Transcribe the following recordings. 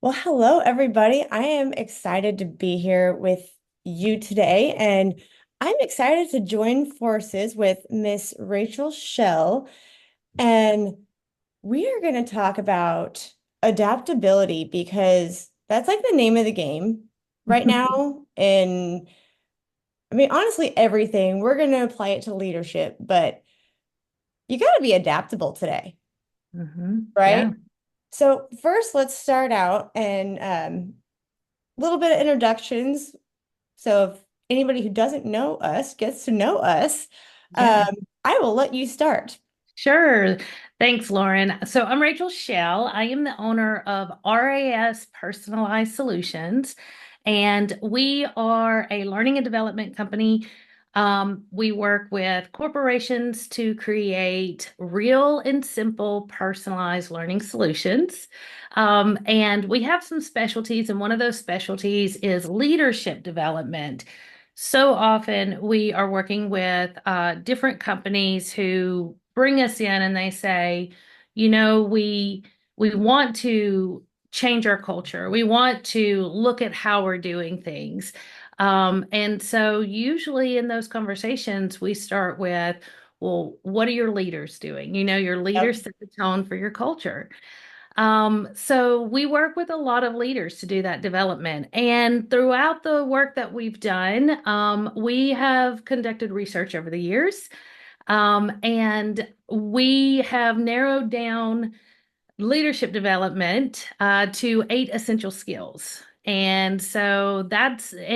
Well, hello, everybody. I am excited to be here with you today, and I'm excited to join forces with Miss Rachel Schell, and we are going to talk about adaptability because that's like the name of the game right now. And I mean, honestly, everything, we're going to apply it to leadership, but you got to be adaptable today, Yeah, right? So first, let's start out and a little bit of introductions. So if anybody who doesn't know us gets to know us, um, yeah. I will let you start. Sure. Thanks, Lauren. So I'm Rachel Schell. I am the owner of RAS Personalized Solutions, and we are a learning and development company. We work with corporations to create real and simple personalized learning solutions. And we have some specialties, and one of those specialties is leadership development. So often we are working with different companies who bring us in and they say, we want to change our culture. We want to look at how we're doing things. And so usually in those conversations, we start with, well, what are your leaders doing? Your Yep. leaders set the tone for your culture. So we work with a lot of leaders to do that development. And throughout the work that we've done, we have conducted research over the years. And we have narrowed down leadership development to 8 essential skills. And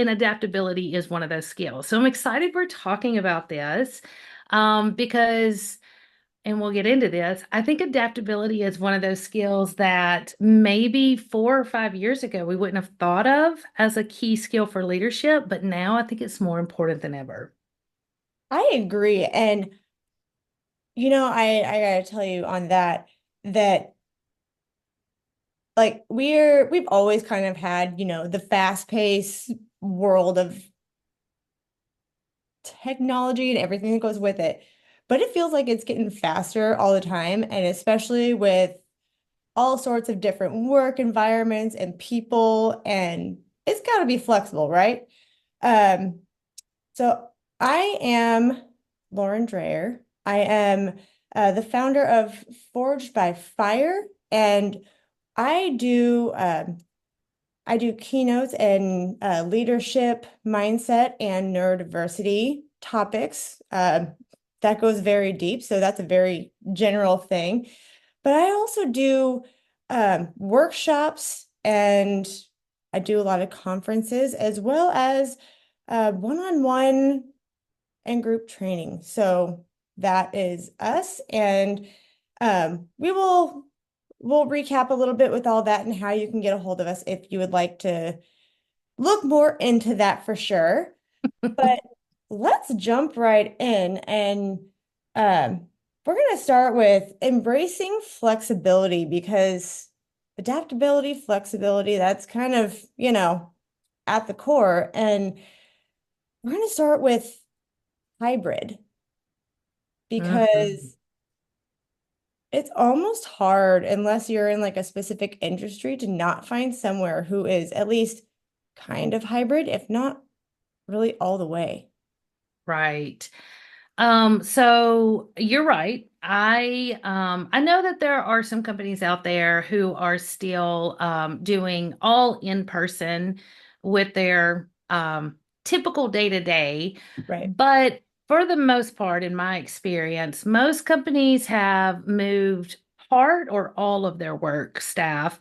adaptability is one of those skills. So I'm excited we're talking about this because and we'll get into this. I think adaptability is one of those skills that maybe 4 or 5 years ago we wouldn't have thought of as a key skill for leadership, but now I think it's more important than ever. I agree. And I gotta tell you on that like we've always kind of had, the fast-paced world of technology and everything that goes with it. But it feels like it's getting faster all the time, and especially with all sorts of different work environments and people, and it's got to be flexible, right? Um, so I am Lauren Dreyer. I am the founder of Forged by Fire, and I do I do keynotes and leadership, mindset, and neurodiversity topics. That goes very deep, so that's a very general thing. But I also do workshops and I do a lot of conferences as well as one-on-one and group training. So that is us. And we'll recap a little bit with all that and how you can get a hold of us if you would like to look more into that for sure. But let's jump right in and we're going to start with embracing flexibility because adaptability, flexibility, that's kind of, at the core. And we're going to start with hybrid Mhm. because it's almost hard unless you're in like a specific industry to not find somewhere who is at least kind of hybrid, if not really all the way. Right. So you're right. I know that there are some companies out there who are still doing all in person with their typical day to day, Right. but for the most part, in my experience, most companies have moved part or all of their work staff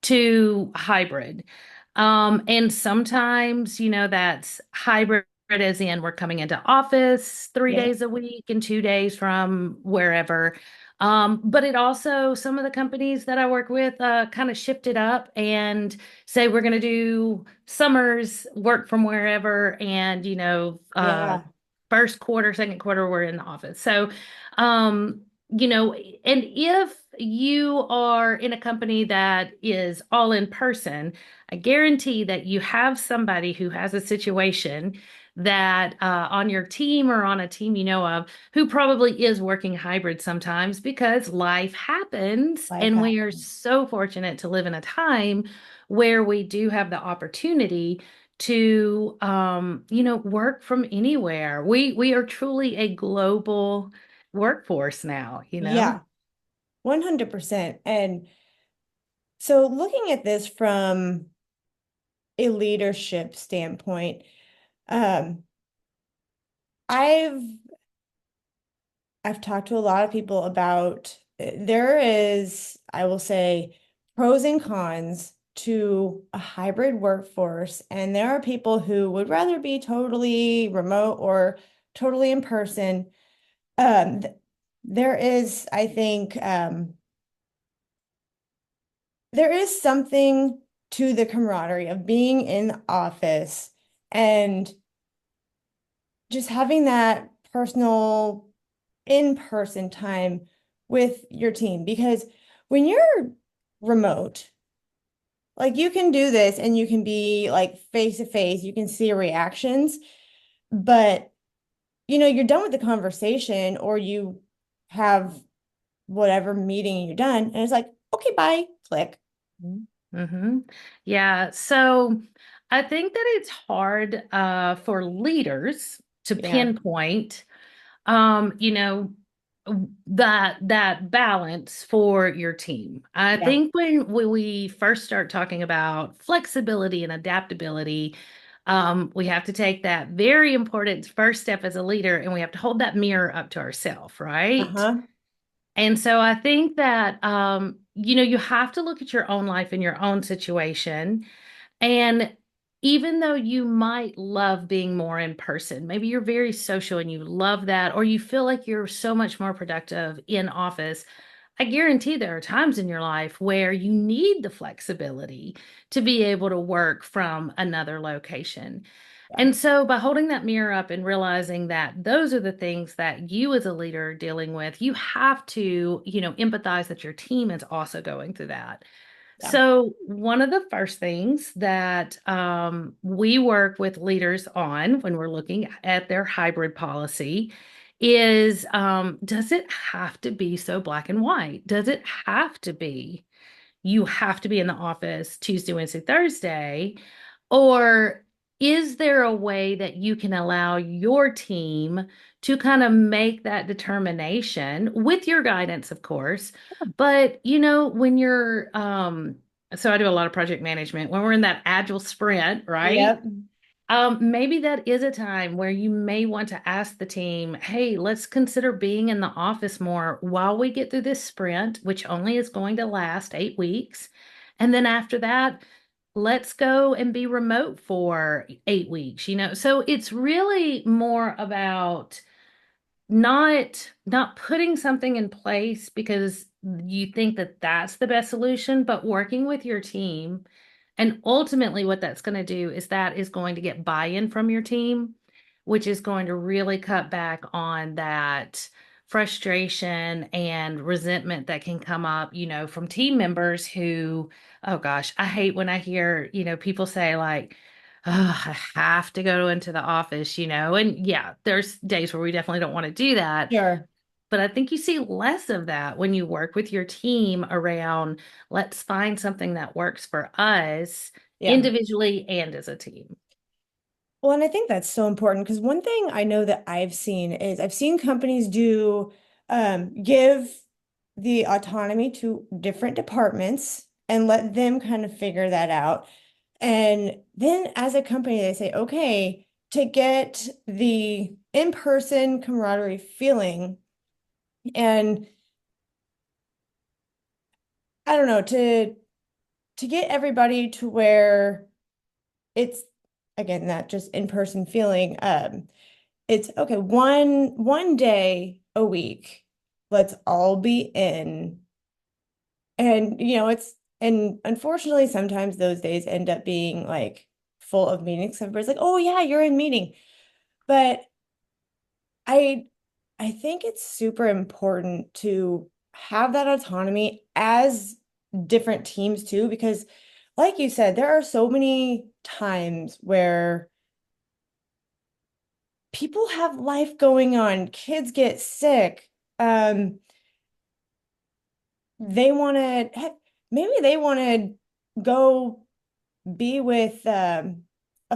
to hybrid. And sometimes, that's hybrid as in we're coming into office three Yeah. days a week and 2 days from wherever. But it also, some of the companies that I work with kind of shift it up and say we're going to do summers work from wherever and, Yeah. first quarter, second quarter, we're in the office. So, um, and if you are in a company that is all in person, I guarantee that you have somebody who has a situation that on your team or on a team you know of who probably is working hybrid sometimes because life happens. Life And we are happens. so fortunate to live in a time where we do have the opportunity to work from anywhere. We are truly a global workforce now, you know? Yeah, 100%. And so looking at this from a leadership standpoint, um, I've I've talked to a lot of people about there is, I will say, pros and cons to a hybrid workforce, and there are people who would rather be totally remote or totally in person. Th there is, I think, there is something to the camaraderie of being in the office and just having that personal in-person time with your team. Because when you're remote, like you can do this and you can be like face to face, you can see reactions, but you're done with the conversation or you have whatever meeting you're done, and it's like, okay, bye, click. Mm-hmm. Yeah. So I think that it's hard for leaders to Yeah. pinpoint you know, that balance for your team. I Yeah. think when we first start talking about flexibility and adaptability, we have to take that very important first step as a leader and we have to hold that mirror up to ourselves, right? Uh-huh. And so I think that you have to look at your own life and your own situation and even though you might love being more in person, maybe you're very social and you love that, or you feel like you're so much more productive in office, I guarantee there are times in your life where you need the flexibility to be able to work from another location. Yeah. And so by holding that mirror up and realizing that those are the things that you as a leader are dealing with, you have to, empathize that your team is also going through that. Yeah. So, one of the first things that we work with leaders on when we're looking at their hybrid policy is does it have to be so black and white? Does it have to be you have to be in the office Tuesday, Wednesday, Thursday? Or is there a way that you can allow your team to kind of make that determination with your guidance, of course? But, when you're, so I do a lot of project management. When we're in that agile sprint, right? Yep. Maybe that is a time where you may want to ask the team, hey, let's consider being in the office more while we get through this sprint, which only is going to last 8 weeks. And then after that, let's go and be remote for 8 weeks. So it's really more about not putting something in place because you think that that's the best solution, but working with your team. And ultimately, what that's going to do is that is going to get buy-in from your team, which is going to really cut back on that frustration and resentment that can come up, from team members who, oh gosh, I hate when I hear, people say like, oh, I have to go into the office. And yeah, there's days where we definitely don't want to do that. Sure. But I think you see less of that when you work with your team around let's find something that works for us Yeah. individually and as a team. Well, and I think that's so important because one thing I know that I've seen is I've seen companies do give the autonomy to different departments and let them kind of figure that out. And then as a company, they say, okay, to get the in-person camaraderie feeling and I don't know, to get everybody to where it's again that just in-person feeling. It's okay, one day a week, let's all be in. And and unfortunately sometimes those days end up being like full of meetings. Everybody's like, oh yeah, you're in meeting. But I I think it's super important to have that autonomy as different teams too, because like you said, there are so many times where people have life going on, kids get sick. Um, they want to, maybe they want to go be with a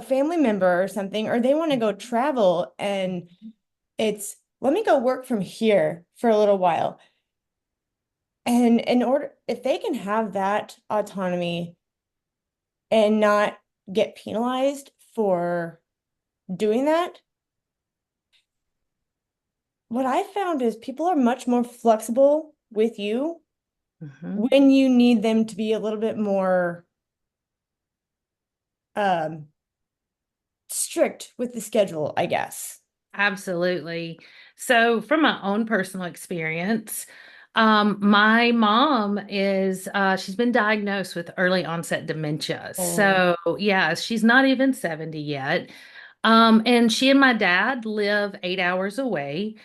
family member or something, or they want to go travel and it's, let me go work from here for a little while. And in order, if they can have that autonomy and not get penalized for doing that, what I found is people are much more flexible with you Mhm. when you need them to be a little bit more um, strict with the schedule, I guess. Absolutely. So, from my own personal experience, my mom she's been diagnosed with early onset dementia. Oh, So, yeah, she's not even 70 yet. And she and my dad live 8 hours away.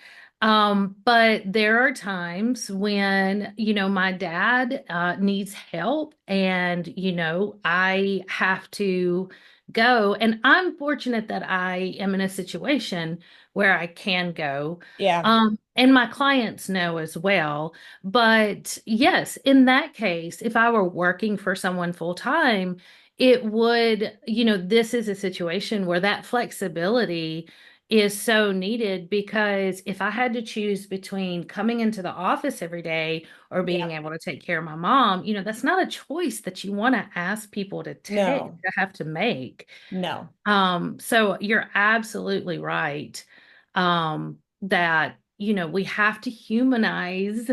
But there are times when, my dad needs help and, I have to go. And I'm fortunate that I am in a situation where I can go. yeah, And my clients know as well. But yes, in that case, if I were working for someone full time, it would, this is a situation where that flexibility is so needed because if I had to choose between coming into the office every day or being yeah, able to take care of my mom, that's not a choice that you want to ask people to take, no, to have to make. no, So you're absolutely right. That, we have to humanize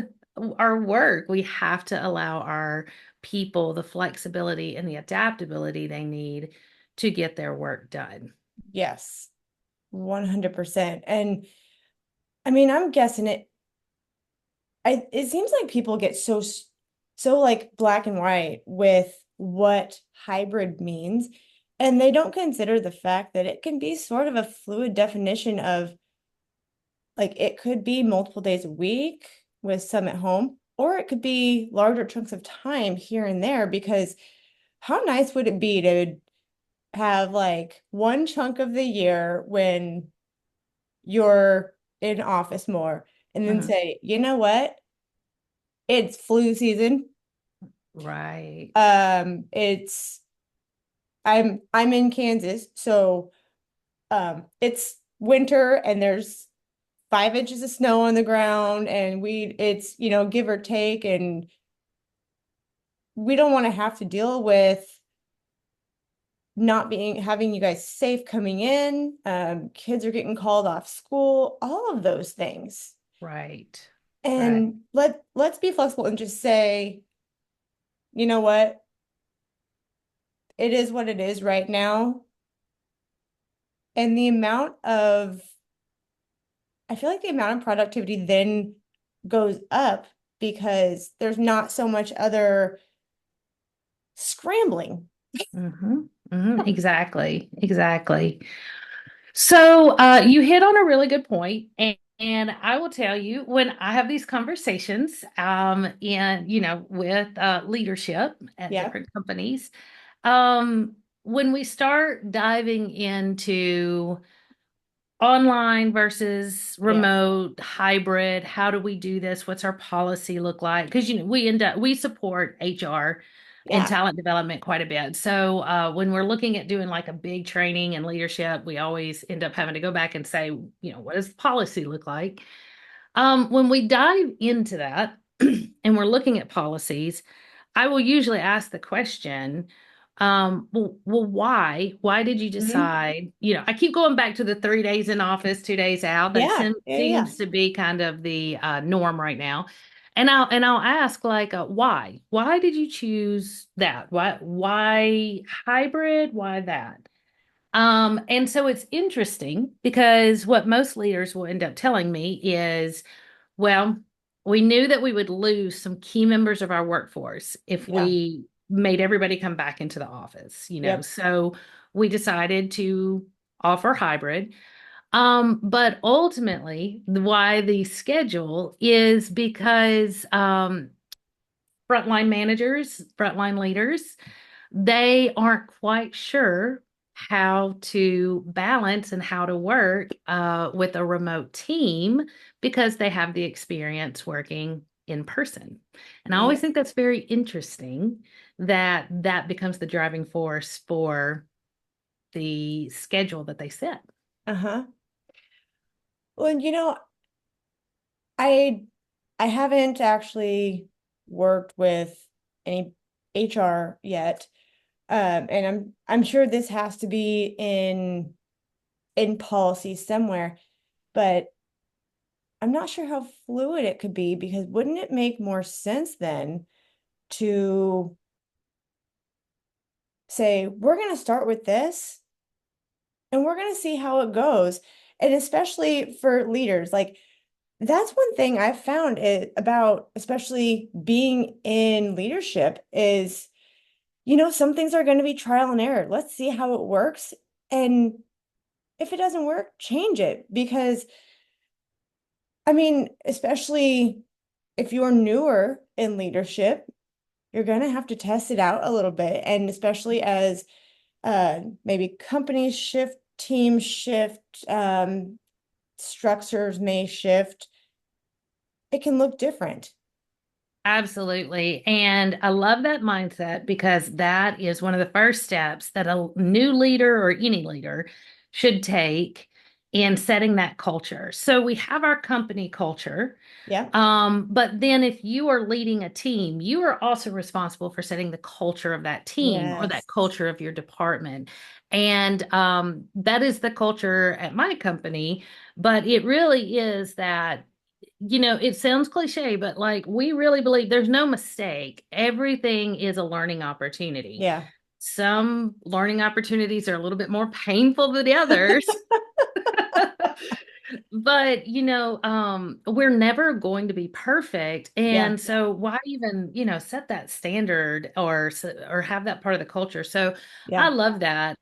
our work. We have to allow our people the flexibility and the adaptability they need to get their work done. yes, 100%. And I mean, I'm guessing it seems like people get so like black and white with what hybrid means, and they don't consider the fact that it can be sort of a fluid definition of like it could be multiple days a week with some at home, or it could be larger chunks of time here and there because how nice would it be to have like one chunk of the year when you're in office more and then Mhm. say, you know what? It's flu season. Right. It's I'm in Kansas, so it's winter and there's 5 inches of snow on the ground and it's give or take, and we don't want to have to deal with not being having you guys safe coming in. Kids are getting called off school, all of those things. Right. Right. And let's be flexible and just say, you know what? It is what it is right now. And I feel like the amount of productivity then goes up because there's not so much other scrambling. Exactly. Exactly. So you hit on a really good point, and I will tell you when I have these conversations, and with leadership at Yeah, different companies, when we start diving into online versus yeah, remote, hybrid, how do we do this? What's our policy look like? Because we support HR and yeah. talent development quite a bit. So when we're looking at doing like a big training and leadership, we always end up having to go back and say, what does the policy look like? When we dive into that and we're looking at policies, I will usually ask the question, well, why? Why did you Mhm. decide? I keep going back to the 3 days in office, 2 days out. That Yeah, yeah, yeah. seems to be kind of the norm right now. And I'll ask like, why? Why did you choose that? Why hybrid? Why that? And so it's interesting because what most leaders will end up telling me is, well, we knew that we would lose some key members of our workforce if Yeah. we made everybody come back into the office. Yep. So we decided to offer hybrid. But ultimately, why the schedule is because frontline managers, frontline leaders, they aren't quite sure how to balance and how to work with a remote team because they have the experience working in person. And I always Yeah. think that's very interesting that that becomes the driving force for the schedule that they set. Uh-huh. Well, I I haven't actually worked with any HR yet. And I'm sure this has to be in policy somewhere, but I'm not sure how fluid it could be because wouldn't it make more sense then to say, we're going to start with this and we're going to see how it goes. And especially for leaders, like that's one thing I've found about especially being in leadership is, some things are going to be trial and error. Let's see how it works. And if it doesn't work, change it. Because, I mean, especially if you're newer in leadership, you're going to have to test it out a little bit. And especially as maybe companies shift, teams shift, structures may shift, it can look different. Absolutely. And I love that mindset because that is one of the first steps that a new leader or any leader should take in setting that culture. So we have our company culture. Yeah. But then if you are leading a team, you are also responsible for setting the culture of that team or that Yes. culture of your department. And that is the culture at my company. But it really is that, it sounds cliche, but like we really believe there's no mistake. Everything is a learning opportunity. Yeah. Some learning opportunities are a little bit more painful than the others. But we're never going to be perfect, Yeah. and so why even set that standard or have that part of the culture. So I Yeah. love that.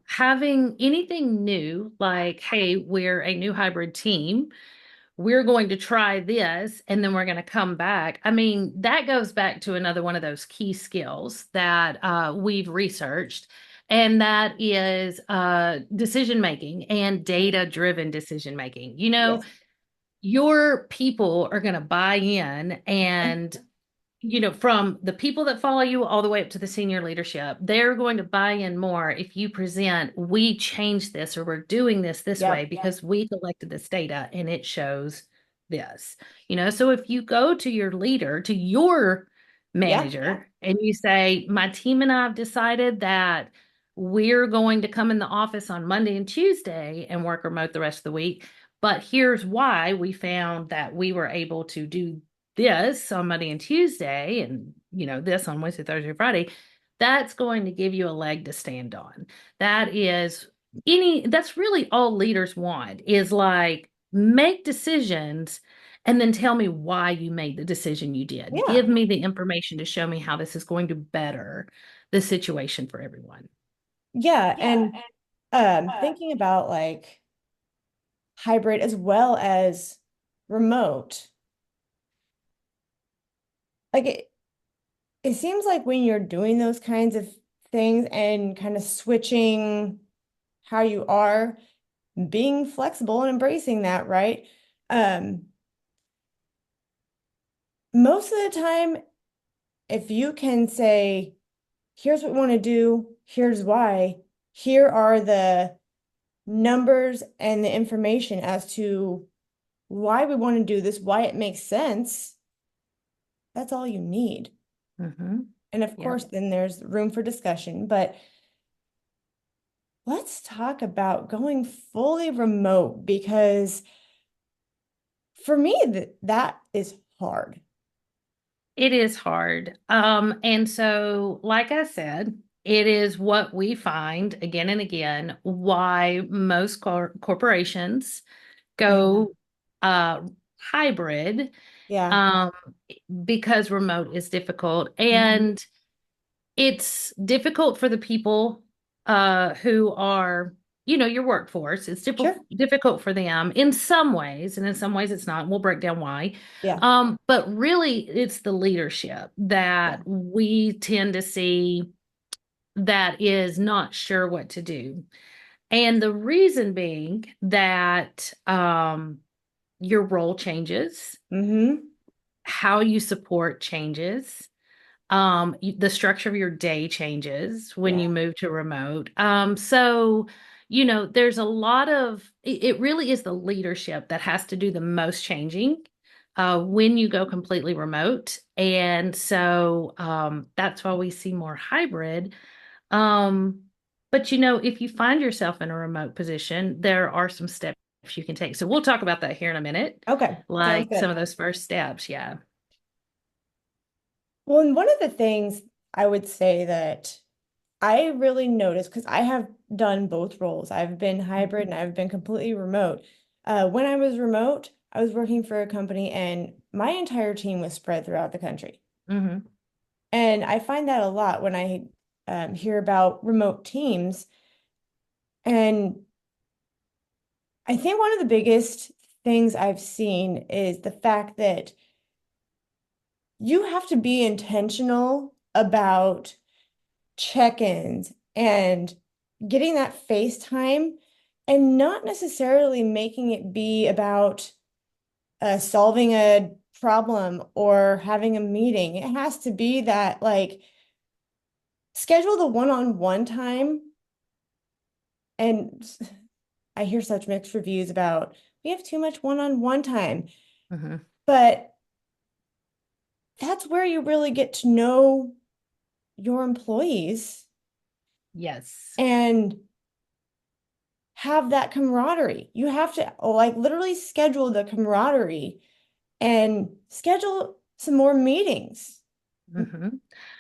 Having anything new, like, hey, we're a new hybrid team, we're going to try this and then we're going to come back. I mean, that goes back to another one of those key skills that we've researched, and that is decision making and data driven decision making. Yes. Your people are going to buy in, and from the people that follow you all the way up to the senior leadership, they're going to buy in more if you present, we changed this or we're doing this way Yep. because we collected this data and it shows this. So if you go to your leader, to your Yeah. manager, and you say, my team and I have decided that we're going to come in the office on Monday and Tuesday and work remote the rest of the week. But here's why we found that we were able to do this on Monday and Tuesday, and this on Wednesday, Thursday, Friday. That's going to give you a leg to stand on. That's really all leaders want, is like, make decisions and then tell me why you made the decision you did. Yeah. Give me the information to show me how this is going to better the situation for everyone. Yeah. And thinking about like hybrid as well as remote, like it seems like when you're doing those kinds of things and kind of switching how you are, being flexible and embracing that, right? Um, Most of the time, if you can say, here's what we want to do, here's why, here are the numbers and the information as to why we want to do this, why it makes sense, that's all you need. Mm-hmm. And of Yep. course, then there's room for discussion. But let's talk about going fully remote because for me, that is hard. It is hard. And so, like I said, it is what we find again and again why most corporations Yeah. go hybrid, Yeah. um, because remote is difficult. Mhm. And it's difficult for the people who are, your workforce. It's Sure. difficult for them in some ways, and in some ways it's not. We'll break down why. Yeah. But really, it's the leadership Yeah. that we tend to see that is not sure what to do. And the reason being that your role changes, Mm-hmm. how you support changes, the structure of your day changes when Yeah. you move to remote. There's a lot of it really is the leadership that has to do the most changing when you go completely remote. And so that's why we see more hybrid. Um, but if you find yourself in a remote position, there are some steps you can take. So we'll talk about that here in a minute, Okay. Sounds like some good. of those first steps. Yeah. Well, and one of the things I would say that I really noticed, because I have done both roles. I've been hybrid and I've been completely remote. When I was remote, I was working for a company and my entire team was spread throughout the country. Hmm. And I find that a lot when I hear about remote teams. And I think one of the biggest things I've seen is the fact that you have to be intentional about check-ins and getting that face time and not necessarily making it be about solving a problem or having a meeting. It has to be that like schedule the one-on-one time. And I hear such mixed reviews about we have too much one-on-one time, Hmm. but that's where you really get to know your employees Yes. and have that camaraderie. You have to like literally schedule the camaraderie and schedule some more meetings. Hmm.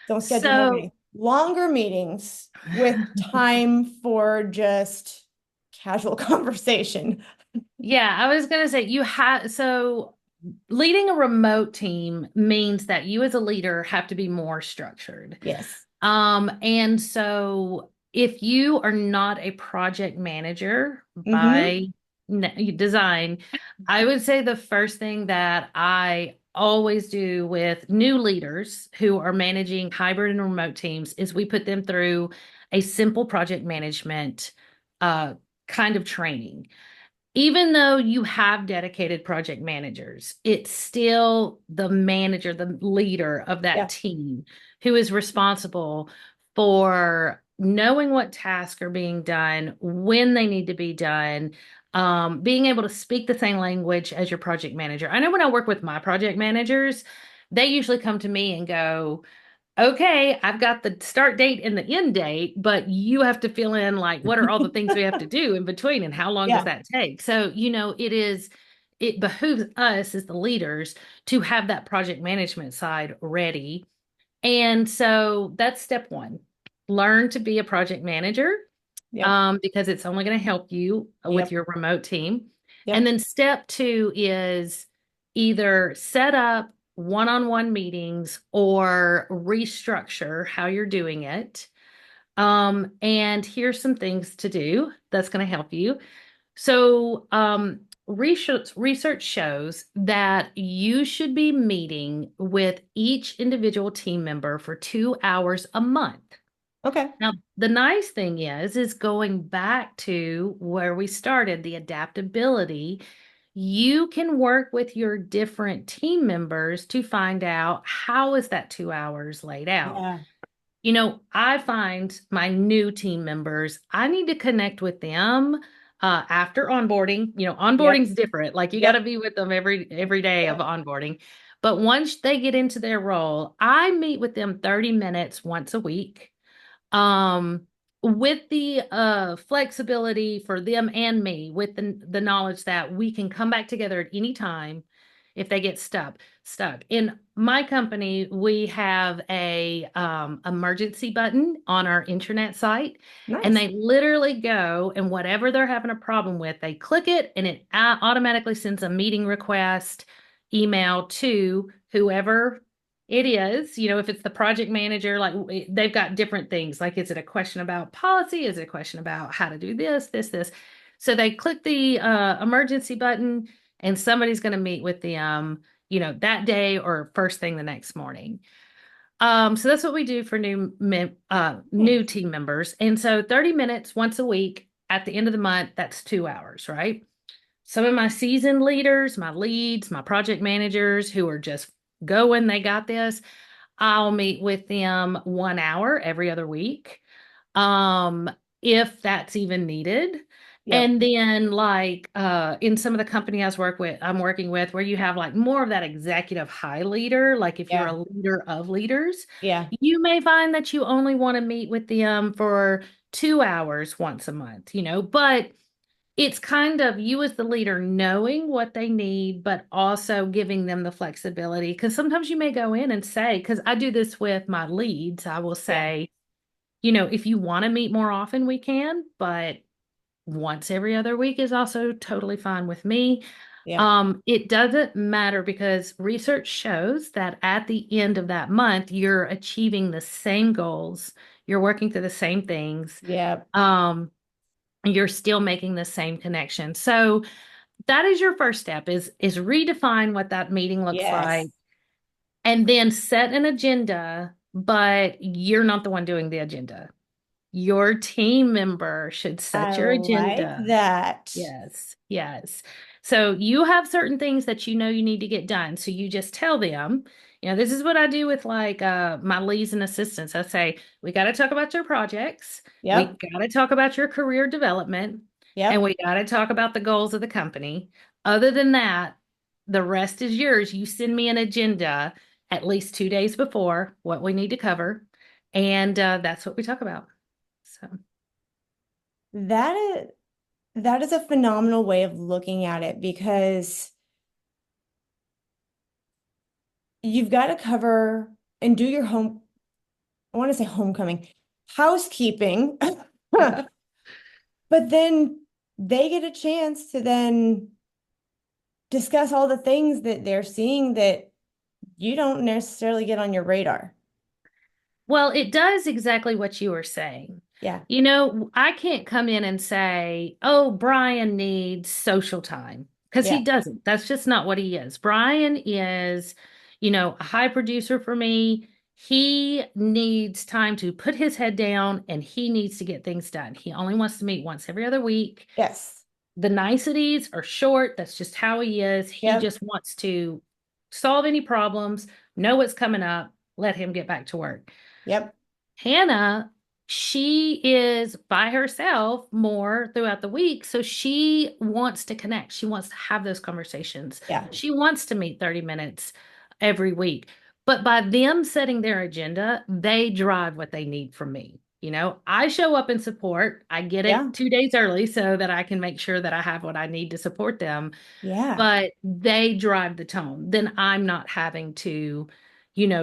Don't schedule more So, meetings, longer meetings with time for just casual conversation. yeah, I was going to say leading a remote team means that you as a leader have to be more structured. Yes. And so if you are not a project manager Mm-hmm. by design, I would say the first thing that I always do with new leaders who are managing hybrid and remote teams is we put them through a simple project management uh, kind of training. Even though you have dedicated project managers, it's still the manager, the leader of that Yeah. team who is responsible for knowing what tasks are being done, when they need to be done, being able to speak the same language as your project manager. I know when I work with my project managers, they usually come to me and go, okay, I've got the start date and the end date, but you have to fill in like what are all the things we have to do in between and how long does Yeah. that take? So, it behooves us as the leaders to have that project management side ready. And so that's step one. Learn to be a project manager, Yep. because it's only going to help you with Yep. your remote team. And Yep. then step two is either set up one-on-one meetings or restructure how you're doing it. And here's some things to do that's going to help you. So, research shows that you should be meeting with each individual team member for 2 hours a month. Okay. Now, the nice thing is going back to where we started, the adaptability. You can work with your different team members to find out how is that 2 hours laid out. Yeah. I find my new team members, I need to connect with them after onboarding. Yep. Onboarding's different. Like you got to Yep. be with them every day of Yep. onboarding. But once they get into their role, I meet with them 30 minutes once a week, um with the flexibility for them and me, with the knowledge that we can come back together at any time if they get stuck. In my company, we have a emergency button on our intranet site, and Nice. they literally go and whatever they're having a problem with, they click it and it automatically sends a meeting request email to whoever it is. If it's the project manager, like they've got different things. Like, is it a question about policy? Is it a question about how to do this? So they click the emergency button, and somebody's going to meet with them, that day or first thing the next morning. So that's what we do for Hmm. new team members. And so 30 minutes once a week at the end of the month, that's 2 hours, right? Some of my seasoned leaders, my leads, my project managers who are just going, they got this. I'll meet with them 1 hour every other week, um, if that's even needed. Yep. And then in some of the company I'm working with where you have like more of that executive high leader, like if you're Yeah. a leader of leaders, Yeah. you may find that you only want to meet with them for 2 hours once a month, but it's kind of you as the leader knowing what they need, but also giving them the flexibility. Because sometimes you may go in and say, because I do this with my leads, I will Yeah. say, if you want to meet more often, we can, but once every other week is also totally fine with me. Yep. It doesn't matter because research shows that at the end of that month, you're achieving the same goals, you're working through the same things. Yep. Um, you're still making the same connection. So that is your first step is redefine what that meeting looks Yes. like and then set an agenda, but you're not the one doing the agenda. Your team member should I set your like agenda. that. Yes, yes. So you have certain things that you know you need to get done. So you just tell them, this is what I do with my leads and assistants. I say, we got to talk about your projects. We Yep. got to talk about your career development, and Yep. we got to talk about the goals of the company. Other than that, the rest is yours. You send me an agenda at least 2 days before what we need to cover, and that's what we talk about. So. That is that is a phenomenal way of looking at it because you've got to cover and do your home, I want to say homecoming, housekeeping. But then they get a chance to then discuss all the things that they're seeing that you don't necessarily get on your radar. Well, it does exactly what you were saying. Yeah. I can't come in and say, oh, Brian needs social time because Yeah. he doesn't. That's just not what he is. Brian is, a high producer for me. He needs time to put his head down and he needs to get things done. He only wants to meet once every other week. Yes. The niceties are short. That's just how he is. He Yep. just wants to solve any problems, know what's coming up, let him get back to work. Yep. Hannah, she is by herself more throughout the week. So she wants to connect. She wants to have those conversations. Yeah. She wants to meet 30 minutes every week. But by them setting their agenda, they drive what they need from me. I show up in support. I get Yeah. it 2 days early so that I can make sure that I have what I need to support them, Yeah. but they drive the tone. Then I'm not having to,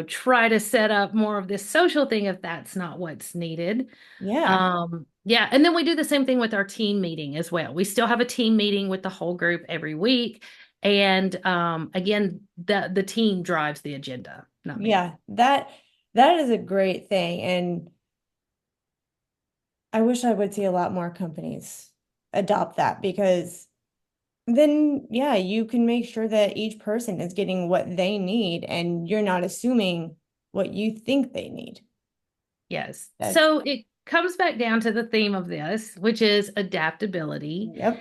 try to set up more of this social thing if that's not what's needed. Yeah. Yeah. And then we do the same thing with our team meeting as well. We still have a team meeting with the whole group every week. And again, the team drives the agenda, not me. Yeah. That is a great thing. And I wish I would see a lot more companies adopt that because then, yeah, you can make sure that each person is getting what they need and you're not assuming what you think they need. Yes. That's, So it comes back down to the theme of this, which is adaptability. yep,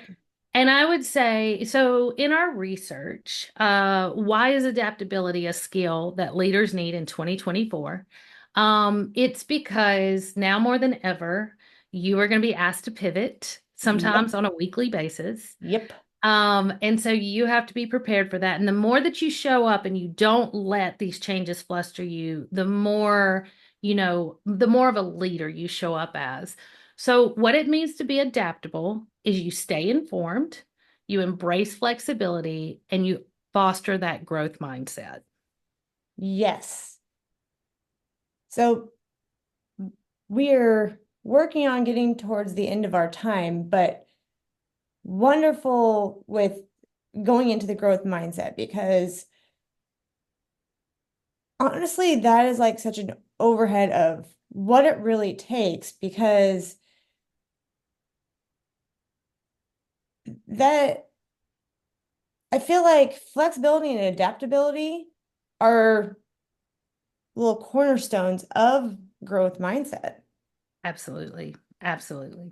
And I would say, so in our research, why is adaptability a skill that leaders need in 2024? It's because now more than ever, you are going to be asked to pivot, yep, sometimes on a weekly basis. yep, And so you have to be prepared for that. And the more that you show up and you don't let these changes fluster you, the more of a leader you show up as. So, what it means to be adaptable is you stay informed, you embrace flexibility, and you foster that growth mindset. yes. So we're working on getting towards the end of our time, but wonderful with going into the growth mindset because honestly, that is like such an overhead of what it really takes because that I feel like flexibility and adaptability are little cornerstones of growth mindset. Absolutely. Absolutely.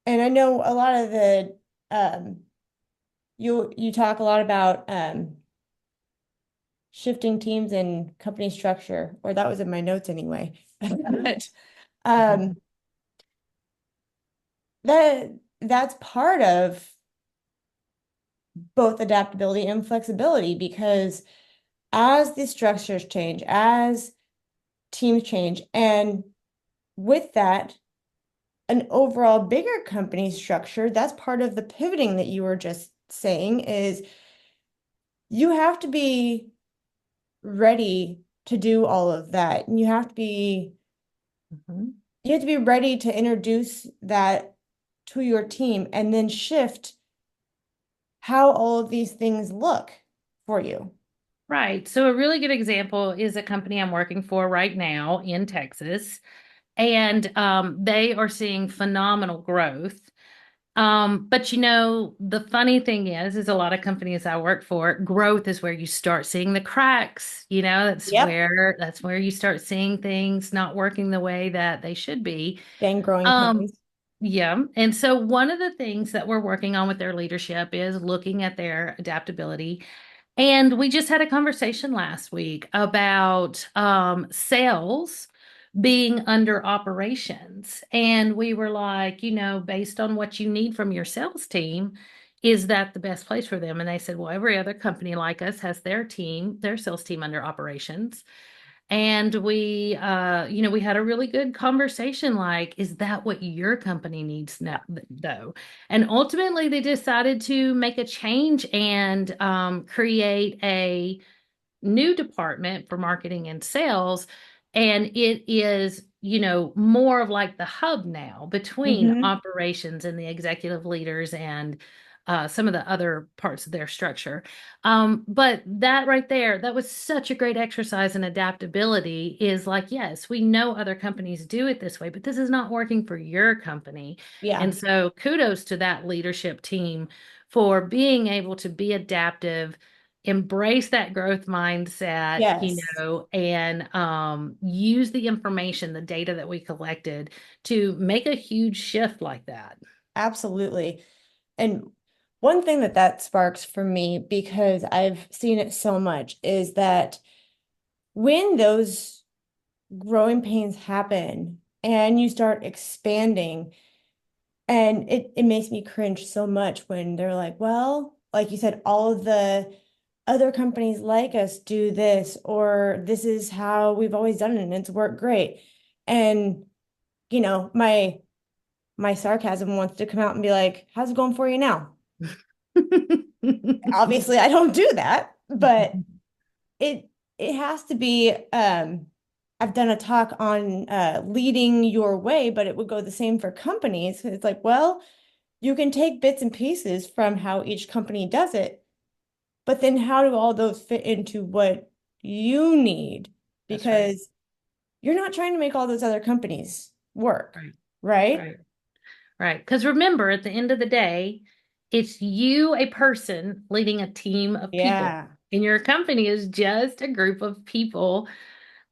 And I know a lot of the um, you talk a lot about shifting teams and company structure, or that was in my notes anyway. But Mhm. um, that that's part of both adaptability and flexibility because as the structures change, as teams change, and with that, an overall bigger company structure, that's part of the pivoting that you were just saying is you have to be ready to do all of that. And Mhm. you have to be ready to introduce that to your team and then shift how all of these things look for you. Right. So, a really good example is a company I'm working for right now in Texas, and they are seeing phenomenal growth. But the funny thing is a lot of companies I work for, growth is where you start seeing the cracks. Yep. That's where you start seeing things not working the way that they should be. Dang growing Um, pains. yeah. And so one of the things that we're working on with their leadership is looking at their adaptability. And we just had a conversation last week about sales being under operations. And we were like, based on what you need from your sales team, is that the best place for them? And they said, well, every other company like us has their sales team under operations. And we had a really good conversation like, is that what your company needs now, though? And ultimately, they decided to make a change and create a new department for marketing and sales. And it is, more of like the hub now between Hmm. operations and the executive leaders and some of the other parts of their structure. But that right there, that was such a great exercise in adaptability is like, yes, we know other companies do it this way, but this is not working for your company. Yeah. And so kudos to that leadership team for being able to be adaptive, embrace that growth mindset, Yes. and use the information, the data that we collected to make a huge shift like that. Absolutely. And one thing that sparks for me, because I've seen it so much, is that when those growing pains happen and you start expanding, and it makes me cringe so much when they're like, well, like you said, all of the other companies like us do this, or this is how we've always done it, and it's worked great. And, my sarcasm wants to come out and be like, how's it going for you now? Obviously, I don't do that, but it it has to be I've done a talk on leading your way, but it would go the same for companies. It's like, well, you can take bits and pieces from how each company does it, but then how do all those fit into what you need? That's right. Because you're not trying to make all those other companies work, Right. right? Right. Right. Because remember, at the end of the day, it's you, a person, leading a team of people. Yeah. And your company is just a group of people.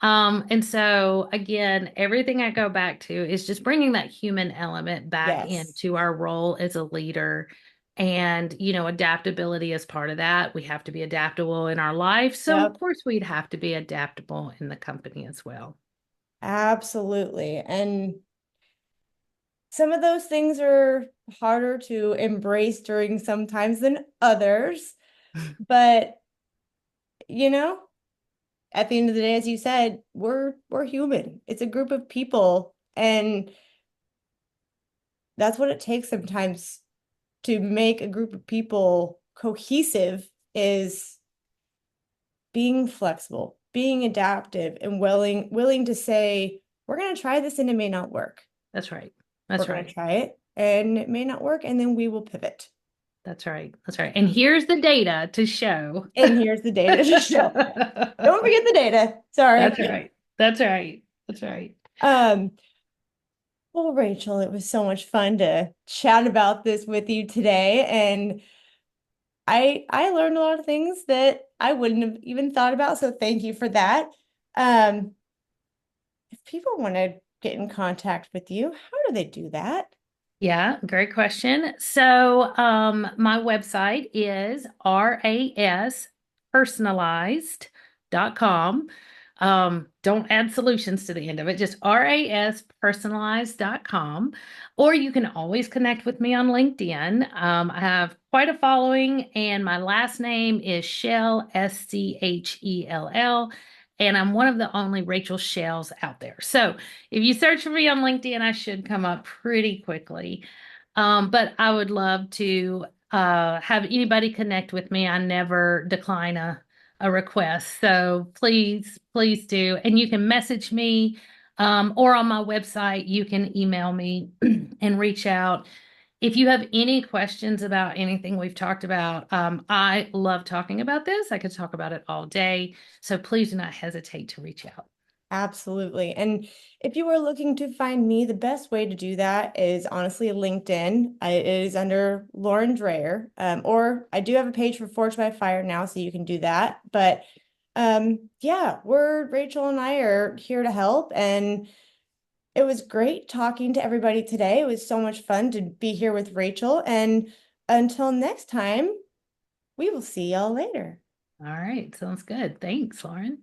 And so again, everything I go back to is just bringing that human element back Yes. into our role as a leader. And, adaptability is part of that. We have to be adaptable in our life. So, of Yep. course, we'd have to be adaptable in the company as well. Absolutely. And some of those things are harder to embrace during some times than others. But, you know, at the end of the day, as you said, we're human. It's a group of people, and that's what it takes sometimes to make a group of people cohesive is being flexible, being adaptive, and willing to say, we're going to try this and it may not work. That's right. We're That's going to right. try it and it may not work, and then we will pivot. That's right. That's right. And here's the data to show. And here's the data to show. Don't forget the data. That's Sorry. right. That's right. That's right. Um, well, Rachel, it was so much fun to chat about this with you today, and I learned a lot of things that I wouldn't have even thought about, so thank you for that. Um, if people want to get in contact with you, how do they do that? Yeah, great question. So, my website is raspersonalized.com. Don't add solutions to the end of it, just raspersonalized.com. Or you can always connect with me on LinkedIn. I have quite a following, and my last name is Schell, Schell, and I'm one of the only Rachel Shells out there. So, if you search for me on LinkedIn, I should come up pretty quickly. But I would love to have anybody connect with me. I never decline a request. So please, please do. And you can message me or on my website, you can email me and reach out. If you have any questions about anything we've talked about, I love talking about this. I could talk about it all day. So please do not hesitate to reach out. Absolutely. And if you are looking to find me, the best way to do that is honestly LinkedIn. It is under Lauren Dreyer. Or I do have a page for Forge by Fire now, so you can do that. But yeah, Rachel and I are here to help. And it was great talking to everybody today. It was so much fun to be here with Rachel. And until next time, we will see y'all later. All right. Sounds good. Thanks, Lauren.